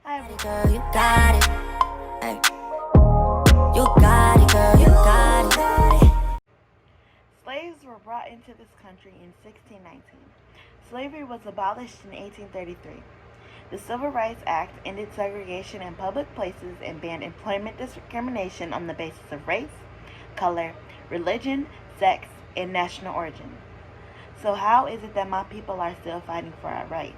Hi, girl, you got it. Hey. You got it, girl, you got it. slaves were brought into this country in 1619. Slavery was abolished in 1833. The Civil Rights Act ended segregation in public places and banned employment discrimination on the basis of race, color, religion, sex, and national origin. So how is it that my people are still fighting for our rights?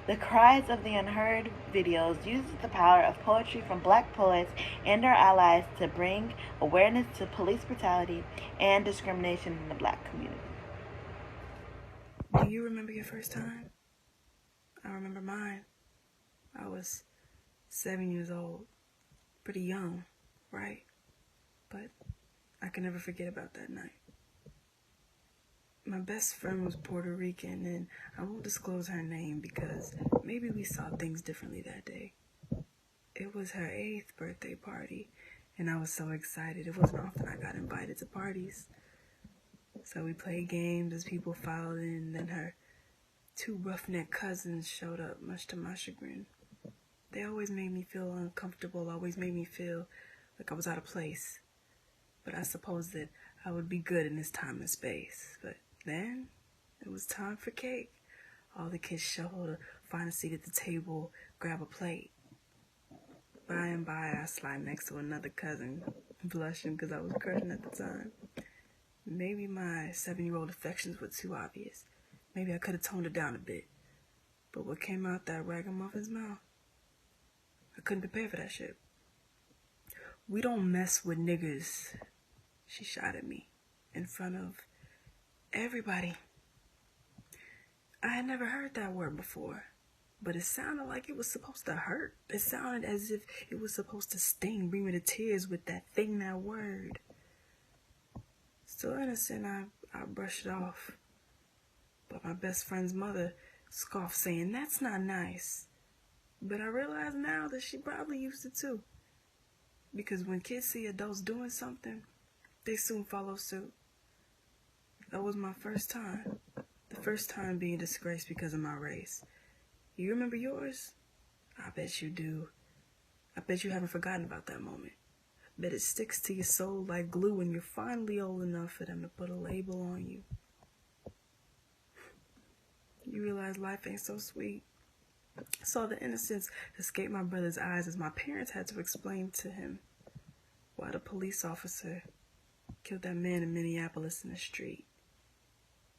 The Cries of The Unheard videos uses the power of poetry from black poets and our allies to bring awareness to police brutality and discrimination in the black community. Do you remember your first time? I remember mine. I was 7 years old. Pretty young, right? But I can never forget about that night. My best friend was Puerto Rican, and I won't disclose her name because maybe we saw things differently that day. It was her 8th birthday party, and I was so excited. It wasn't often I got invited to parties. So we played games as people filed in, and then her 2 roughneck cousins showed up, much to my chagrin. They always made me feel uncomfortable, always made me feel like I was out of place. But I suppose that I would be good in this time and space. But then it was time for cake. All the kids shuffled to find a seat at the table, grab a plate. By and by, I slid next to another cousin, blushing because I was crushing at the time. Maybe my 7-year-old affections were too obvious. Maybe I could have toned it down a bit. But what came out that ragamuffin's mouth? I couldn't prepare for that shit. We don't mess with niggers, she shot at me in front of everybody. I had never heard that word before, but it sounded like it was supposed to hurt. It sounded as if it was supposed to sting, bring me to tears with that thing, that word. Still innocent, I brushed it off. But my best friend's mother scoffed, saying, "That's not nice." But I realize now that she probably used it too. Because when kids see adults doing something, they soon follow suit. That was my first time. The first time being disgraced because of my race. You remember yours? I bet you do. I bet you haven't forgotten about that moment. I bet it sticks to your soul like glue when you're finally old enough for them to put a label on you. You realize life ain't so sweet. I saw the innocence escape my brother's eyes as my parents had to explain to him why the police officer killed that man in Minneapolis in the street.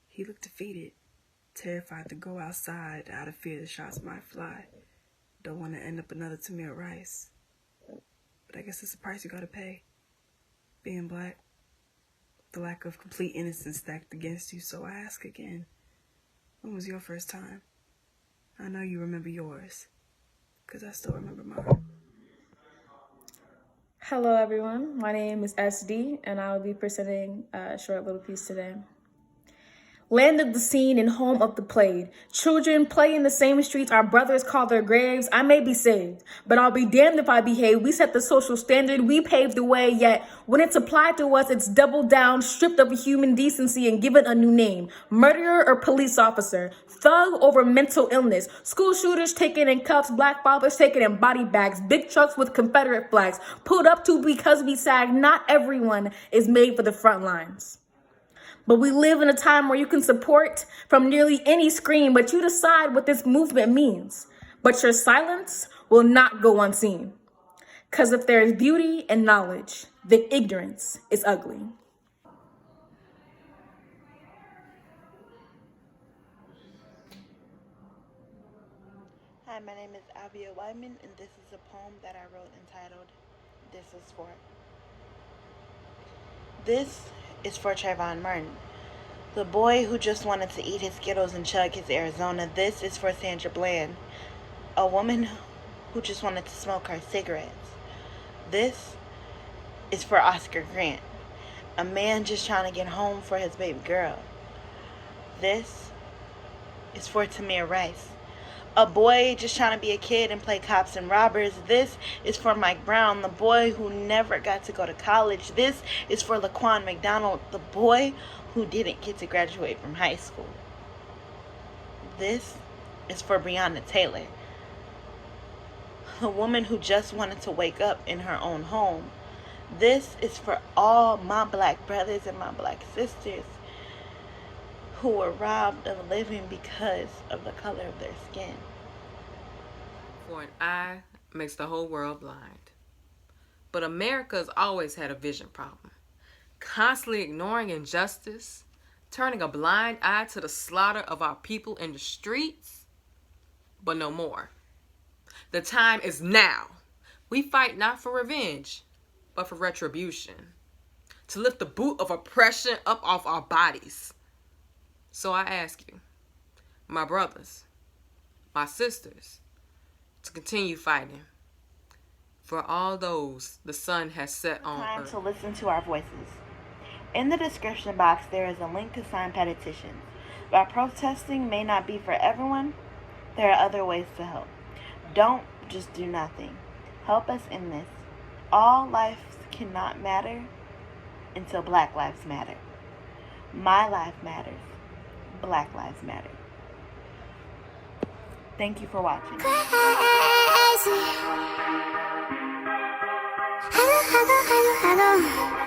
He looked defeated, terrified to go outside out of fear the shots might fly. Don't want to end up another Tamir Rice. But I guess it's the price you gotta pay. Being black, the lack of complete innocence stacked against you. So I ask again, when was your first time? I know you remember yours, because I still remember mine. Hello everyone, my name is SD and I will be presenting a short little piece today. Land of the seen and home of the played. Children play in the same streets our brothers call their graves. I may be saved, but I'll be damned if I behave. We set the social standard, we paved the way, yet when it's applied to us, it's doubled down, stripped of human decency and given a new name. Murderer or police officer, thug over mental illness, school shooters taken in cuffs, black fathers taken in body bags, big trucks with Confederate flags, pulled up to because we sag. Not everyone is made for the front lines. But we live in a time where you can support from nearly any screen, but you decide what this movement means. But your silence will not go unseen. Because if there is beauty in knowledge, then ignorance is ugly. Hi, my name is avianicolee, and this is a poem that I wrote entitled, This Is For. This is for Trayvon Martin, the boy who just wanted to eat his Skittles and chug his Arizona. This is for Sandra Bland, a woman who just wanted to smoke her cigarettes. This is for Oscar Grant, a man just trying to get home for his baby girl. This is for Tamir Rice, a boy just trying to be a kid and play cops and robbers. This is for Mike Brown, the boy who never got to go to college. This is for Laquan McDonald, the boy who didn't get to graduate from high school. This is for Breonna Taylor, a woman who just wanted to wake up in her own home. This is for all my black brothers and my black sisters who were robbed of living because of the color of their skin. For an eye makes the whole world blind. But America's always had a vision problem. Constantly ignoring injustice, turning a blind eye to the slaughter of our people in the streets, but no more. The time is now. We fight not for revenge, but for retribution. To lift the boot of oppression up off our bodies. So I ask you, my brothers, my sisters, to continue fighting for all those the sun has set on Time earth. to listen to our voices. In the description box, there is a link to sign petitions. While protesting may not be for everyone, there are other ways to help. Don't just do nothing. Help us in this. All lives cannot matter until Black lives matter. My life matters. Black lives matter. Thank you for watching. Hello.